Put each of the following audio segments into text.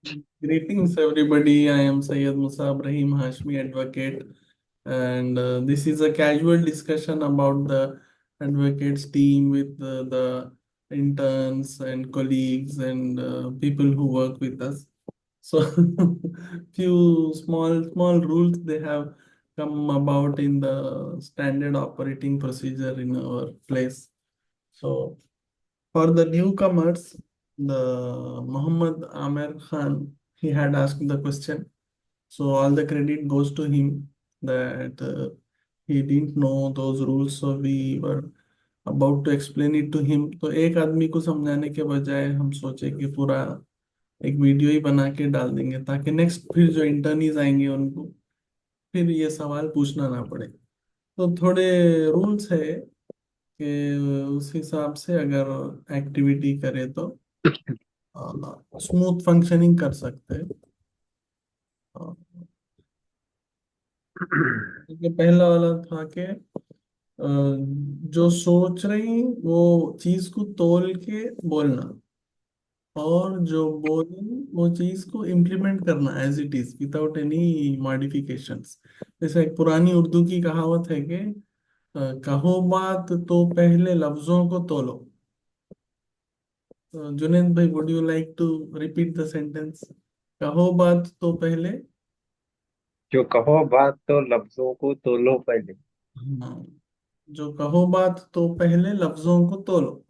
Greetings, everybody. I am Syed Musab Rahim Hashmi, advocate, and this is a casual discussion about the advocates team with the interns and colleagues and people who work with us. So, few small rules they have come about in the standard operating procedure in our place. So, for the newcomers, the Muhammad Amir Khan, he had asked the question. So all the credit goes to him that he didn't know those rules. So we were about to explain it to him. तो एक आदमी को समझाने के बजाय हम सोचे कि पूरा एक वीडियो ही बना के डाल देंगे ताकि नेक्स्ट फिर जो इंटर्नीज आएंगे उनको फिर ये सवाल पूछना ना पड़े। तो थोड़े रूल्स है कि उस हिसाब से अगर एक्टिविटी करे तो स्मूथ फंक्शनिंग कर सकते हैं। ये पहला वाला था कि जो सोच रही वो चीज को तोल के बोलना और जो बोली वो चीज को इम्प्लीमेंट करना as it is without any modifications. जैसे एक पुरानी उर्दू की कहावत है कि कहो बात तो पहले लफ्जों को तोलो। जुनेद भाई, would you like to repeat the sentence? कहो बात तो पहले। जो कहो बात तो लफ्जों को तोलो पहले। हाँ, जो कहो बात तो पहले लफ्जों को तोलो।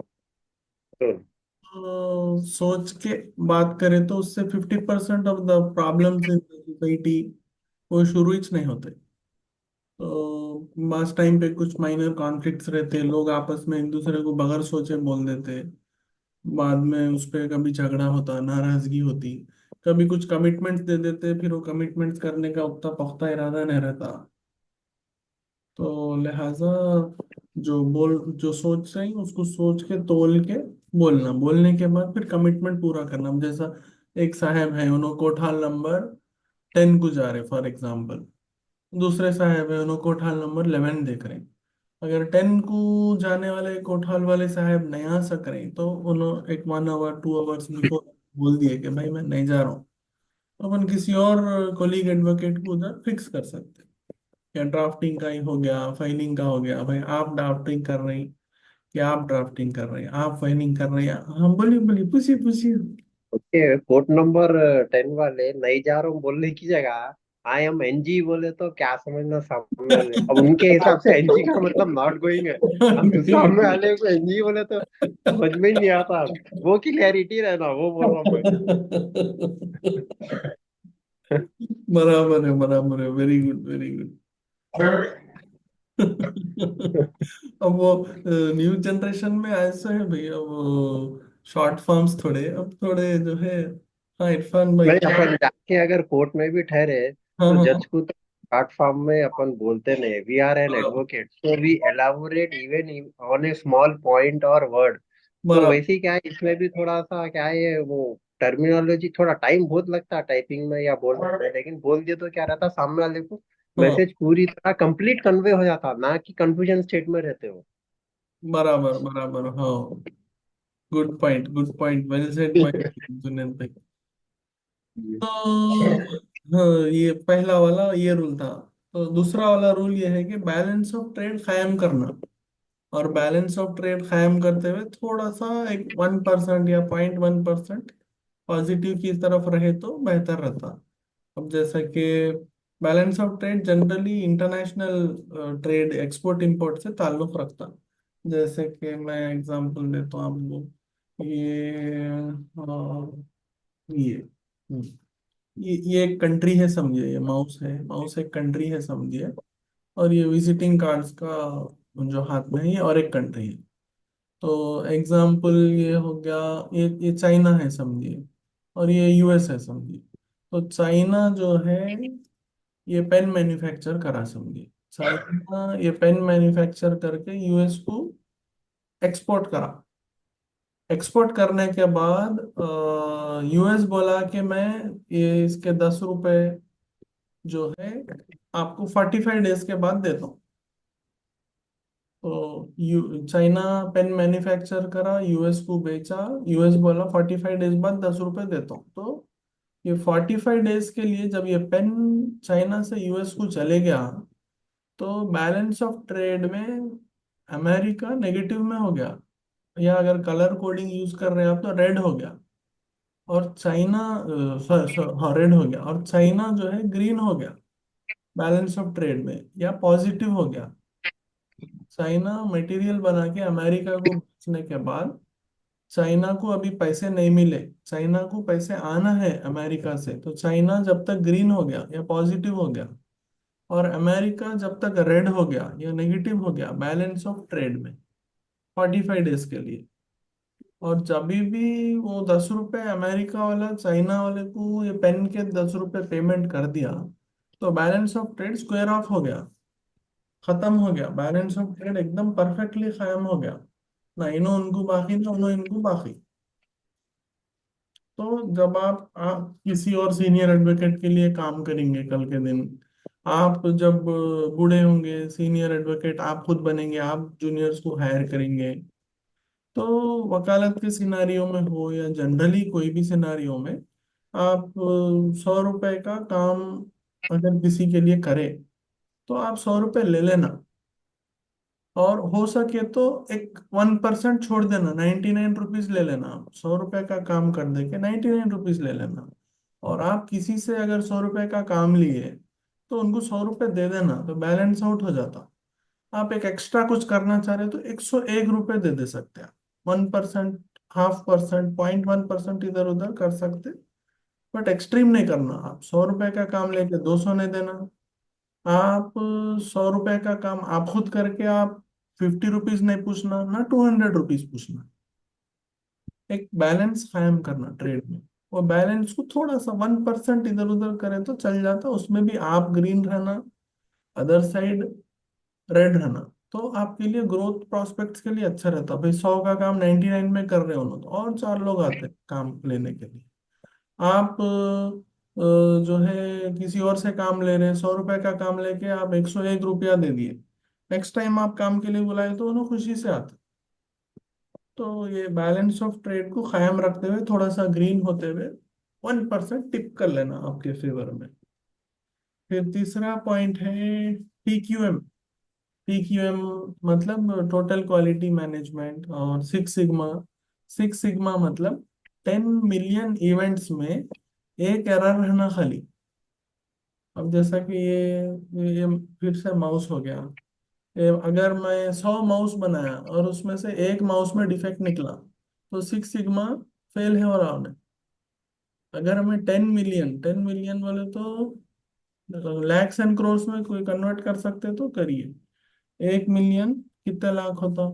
तो सोच के बात करें तो उससे 50% of the problems in society वो शुरू ही नहीं होते। तो मास टाइम पे कुछ माइनर कॉन्फ्लिक्ट्स रहते, लोग आपस में एक दूसरे को बगैर सोचे बोल देते, बाद में उस पे कभी झगड़ा होता, नाराजगी होती, कभी कुछ कमिटमेंट्स दे देते, फिर वो कमिटमेंट्स करने का उतना पुख्ता इरादा नहीं रहता। तो लिहाजा जो सोच रही उसको सोच के तोल के बोलना, बोलने के बाद फिर कमिटमेंट पूरा करना। जैसा एक साहब है, उन्होंने कोठाल नंबर 10 को जा रहे फॉर एग्जाम्पल, दूसरे साहब है उन्होंने कोठाल नंबर 11 देख रहे हैं। अगर 10 को जाने वाले कोठाल वाले साहब नहीं आ सक रहे तो उन्होंने एक 1 आवर 2 आवर्स बिफोर बोल दिए कि भाई मैं नहीं जा रहा हूँ। तो अपन किसी और कोलीग एडवोकेट को उधर फिक्स कर सकते हैं। या ड्राफ्टिंग का ही हो गया, फाइलिंग का हो गया, भाई आप ड्राफ्टिंग कर रहे हैं कि आप ड्राफ्टिंग कर रहे हैं, आप फाइलिंग कर रहे हैं, हाँ बोलिए बोलिए, पूछिए पूछिए। ओके, कोड नंबर 10 वाले नहीं जा रहा हूँ बोलने की जगह आई एम एनजी बोले तो क्या समझना सामने वाले। अब उनके हिसाब से एनजी का मतलब नॉट गोइंग है। अब सामने वाले को एनजी बोले तो समझ में ही नहीं आता। वो क्लियरिटी रहना, वो बोल रहा हूँ मैं। बराबर है, वेरी गुड वेरी गुड। अब वो न्यू जनरेशन में ऐसा है भाई, अब शॉर्ट फॉर्म्स थोड़े, अब थोड़े जो है। हाँ इरफान भाई। नहीं, अपन जाके अगर कोर्ट में भी ठहरे हाँ तो हाँ हाँ। जज को तो प्लेटफॉर्म में अपन बोलते नहीं we are an advocate so we elaborate even on a small point or word. तो बराबर। वैसे ही क्या है, इसमें भी थोड़ा सा क्या है वो टर्मिनोलॉजी, थोड़ा टाइम बहुत लगता है टाइपिंग में या बोलने में, लेकिन बोल दिए तो क्या रहता सामने वाले को हाँ मैसेज पूरी तरह कंप्लीट कन्वे हो जाता, ना कि कंफ्यूजन स्टेट में रहते हो। बराबर बराबर हाँ। Good point, well said bye Junaid भाई। तो हाँ, ये पहला वाला ये रूल था। तो दूसरा वाला रूल ये है कि बैलेंस ऑफ ट्रेड कायम करना। और बैलेंस ऑफ ट्रेड कायम करते हुए थोड़ा सा एक 1% या 0.1% पॉजिटिव की तरफ रहे तो बेहतर रहता। अब जैसा कि balance of trade generally international trade export import से ताल्लुक रखता। जैसे कि मैं एग्जांपल देता हूँ आपको, ये हम्म, ये एक कंट्री है समझिए, ये माउस है, माउस एक कंट्री है समझिए। और ये विजिटिंग कार्ड्स का जो हाथ में है ये और एक कंट्री है। तो एग्जाम्पल ये हो गया, ये चाइना है समझिए, और ये यूएस है समझिए। तो चाइना जो है ये पेन मैन्युफैक्चर करा समझिए, चाइना ये पेन मैन्युफैक्चर करके यूएस को एक्सपोर्ट करा। एक्सपोर्ट करने के बाद यूएस बोला कि मैं ये इसके 10 रुपए जो है आपको 45 डेज के बाद देता हूँ। तो चाइना पेन मैन्युफैक्चर करा, यूएस को बेचा, यूएस बोला 45 डेज बाद 10 रुपए देता हूँ। तो ये 45 डेज के लिए जब ये पेन चाइना से यूएस को चले गया, तो बैलेंस ऑफ ट्रेड में अमेरिका नेगेटिव में हो गया, या अगर कलर कोडिंग यूज कर रहे हैं आप तो रेड हो गया। और चाइना, हाँ रेड हो गया, और चाइना जो है ग्रीन हो गया बैलेंस ऑफ ट्रेड में, या पॉजिटिव हो गया। चाइना मटेरियल बना के अमेरिका को बेचने के बाद चाइना को अभी पैसे नहीं मिले, चाइना को पैसे आना है अमेरिका से, तो चाइना जब तक ग्रीन हो गया या पॉजिटिव हो गया, और अमेरिका जब तक रेड हो गया या नेगेटिव हो गया बैलेंस ऑफ ट्रेड में 45 डेज के लिए। और जब भी वो 10 रुपए अमेरिका वाला चाइना वाले को ये पेन के 10 रुपए पेमेंट कर दिया, तो balance of trade square of हो गया, खत्म हो गया, बैलेंस ऑफ ट्रेड एकदम परफेक्टली कायम हो गया। ना इनो उनको बाकी, ना उनो इनको बाकी। तो जब आप किसी और सीनियर एडवोकेट के लिए काम करेंगे कल के दिन, आप जब बूढ़े होंगे, सीनियर एडवोकेट आप खुद बनेंगे, आप जूनियर्स को हायर करेंगे, तो वकालत के सिनारियों में हो या जनरली कोई भी सिनारियों में, आप 100 रुपए का काम अगर किसी के लिए करे, तो आप 100 रुपए ले लेना, और हो सके तो एक 1% छोड़ देना, 99 रुपीज ले लेना। आप 100 रुपए का काम कर दे के 99 रुपीज ले लेना। और आप किसी से अगर 100 रुपए का काम लिए, तो उनको 100 रुपए दे देना, तो बैलेंस आउट हो जाता। आप एक एक्स्ट्रा कुछ करना चाह रहे हो तो 101 रुपए दे दे सकते हैं। 1%, 0.5%, 0.1% इधर उधर कर सकते, बट एक्सट्रीम नहीं करना। आप 100 रुपए का काम लेके 200 नहीं देना। आप 100 रुपए का काम आप खुद करके आप 50 रुपीज नहीं पूछना, ना 200 रुपीज पूछना। एक बैलेंस कायम करना ट्रेड में। वो बैलेंस को थोड़ा सा 1% इधर उधर करे तो चल जाता, उसमें भी आप ग्रीन रहना, अदर साइड रेड रहना। तो आपके लिए ग्रोथ प्रोस्पेक्ट्स के लिए अच्छा रहता। भाई 100 का काम 99 में कर रहे हो ना, तो और 4 लोग आते हैं काम लेने के लिए। आप जो है किसी और से काम ले रहे हैं, 100 रुपए का काम लेके आप 101 रुपया दे दिए, नेक्स्ट टाइम आप काम के लिए बुलाए तो उन्हें खुशी से आते। तो ये बैलेंस ऑफ ट्रेड को कायम रखते हुए, थोड़ा सा ग्रीन होते हुए 1% टिप कर लेना आपके फेवर में। फिर तीसरा पॉइंट है PQM। PQM मतलब टोटल क्वालिटी मैनेजमेंट। और सिक्स सिग्मा, सिक्स सिग्मा मतलब 10 मिलियन इवेंट्स में एक एरर रहना खाली। अब जैसा कि ये फिर से माउस हो गया। अगर मैं 100 माउस बनाया और उसमें से एक माउस में डिफेक्ट निकला, तो सिक्स सिग्मा फेल है और आउट है। अगर हमें 10 मिलियन, 10 मिलियन वाले तो लैक्स एंड क्रोर्स में कोई कन्वर्ट कर सकते तो करिए। 1 मिलियन कितने लाख होता?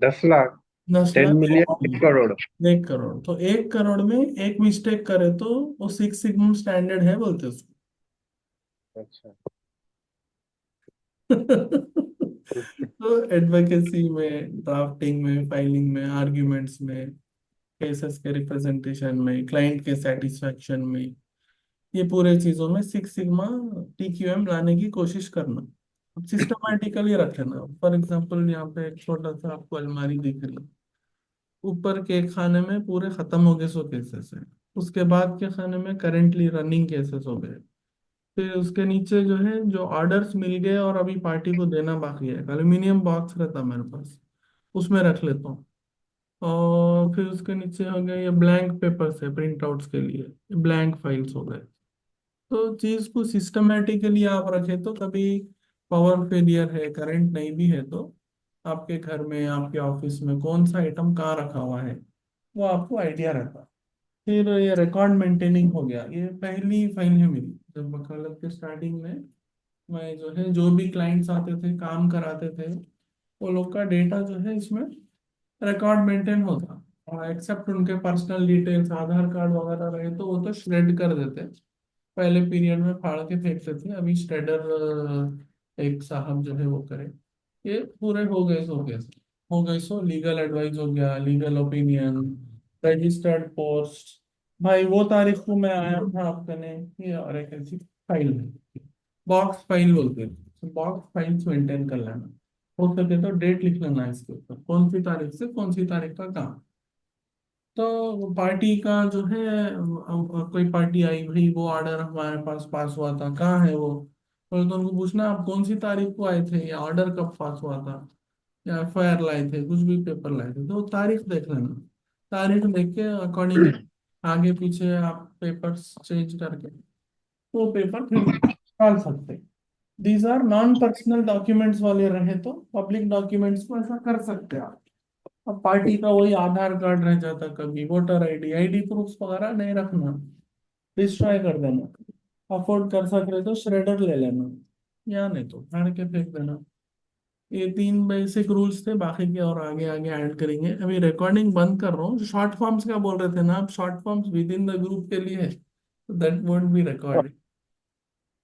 10 लाख। 10 मिलियन,10 लाख। 1 करोड़। 1 करोड़। तो 1 करोड़ में एक मिस्टेक करे तो वो सिक्स सिग्मा स्टैंडर्ड है बोलते उसको। अच्छा। तो एडवोकेसी में, ड्राफ्टिंग में, फाइलिंग में, आर्ग्यूमेंट्स में, केसेस के रिप्रेजेंटेशन में, क्लाइंट के सेटिस्फेक्शन में, ये पूरे चीजों में सिक्स सिग्मा TQM लाने की कोशिश करना। अब सिस्टमैटिकली रख लेना। फॉर एग्जांपल यहाँ पे एक छोटा सा आपको अलमारी दिख रही है, ऊपर के खाने में पूरे खत्म हो गए 100 केसेस है, उसके बाद के खाने में करेंटली रनिंग केसेस हो गए, फिर उसके नीचे जो है जो ऑर्डर्स मिल गए और अभी पार्टी को देना बाकी है, एल्यूमिनियम बॉक्स रहता है मेरे पास, उसमें रख लेता हूँ। और फिर उसके नीचे हो गए ये ब्लैंक पेपर्स है प्रिंट आउट्स के लिए, ब्लैंक फाइल्स हो गए। तो चीज को सिस्टमेटिकली आप रखें तो कभी पावर फेलियर है, करंट नहीं भी है, तो आपके घर में, आपके ऑफिस में कौन सा आइटम कहाँ रखा हुआ है, वो आपको आइडिया रहता। फिर ये रिकॉर्ड मेंटेनिंग हो गया। ये पहली फाइल है मेरी जब वकालत के स्टार्टिंग में। मैं जो है जो भी क्लाइंट्स आते थे काम कराते थे, वो लोग का डेटा जो है इसमें रिकॉर्ड मेंटेन होता। और एक्सेप्ट उनके पर्सनल डिटेल्स, आधार कार्ड वगैरह रहे तो वो तो श्रेड कर देते। पहले पीरियड में फाड़ के फेंकते थे, अभी श्रेडर एक साहब जो है वो करे। ये पूरे हो गए सो केस, हो गए सो लीगल एडवाइस हो गया, लीगल ओपिनियन, रजिस्टर्ड पोस्ट। भाई वो तारीख को मैं आया था आपके ने, ये और एक ऐसी फाइल है, बॉक्स फाइल बोलते हैं, बॉक्स फाइल्स मेंटेन कर लेना। हो सके तो डेट लिख लेना इसके ऊपर, कौन सी तारीख से कौन सी तारीख का काम। तो पार्टी का जो है, कोई पार्टी आई भाई, वो ऑर्डर हमारे पास हुआ था, कहाँ है वो? और तो उनको पूछना आप कौन सी तारीख को आए थे, या ऑर्डर कब पास हुआ था, या एफआईआर लाए थे, कुछ भी पेपर लाए थे, तो तारीख देख लेना। तारीख देख के अकॉर्डिंग आगे पीछे आप पेपर्स चेंज करके वो पेपर फिर डाल सकते। These are non personal documents वाले रहे तो पब्लिक डॉक्यूमेंट्स को ऐसा कर सकते हैं आप। अब पार्टी का वही आधार कार्ड रह जाता, कभी वोटर आईडी, आईडी प्रूफ वगैरह नहीं रखना, डिस्ट्रॉय कर देना। अफोर्ड कर सक रहे तो श्रेडर ले लेना, या नहीं तो फाड़ के फेंक देना। ये तीन बेसिक रूल्स थे, बाकी के और आगे आगे ऐड करेंगे। अभी रिकॉर्डिंग बंद कर रहा हूँ। शॉर्ट फॉर्म्स क्या बोल रहे थे ना आप, short forms with in the group के लिए, दैट वोंट बी रिकॉर्डेड।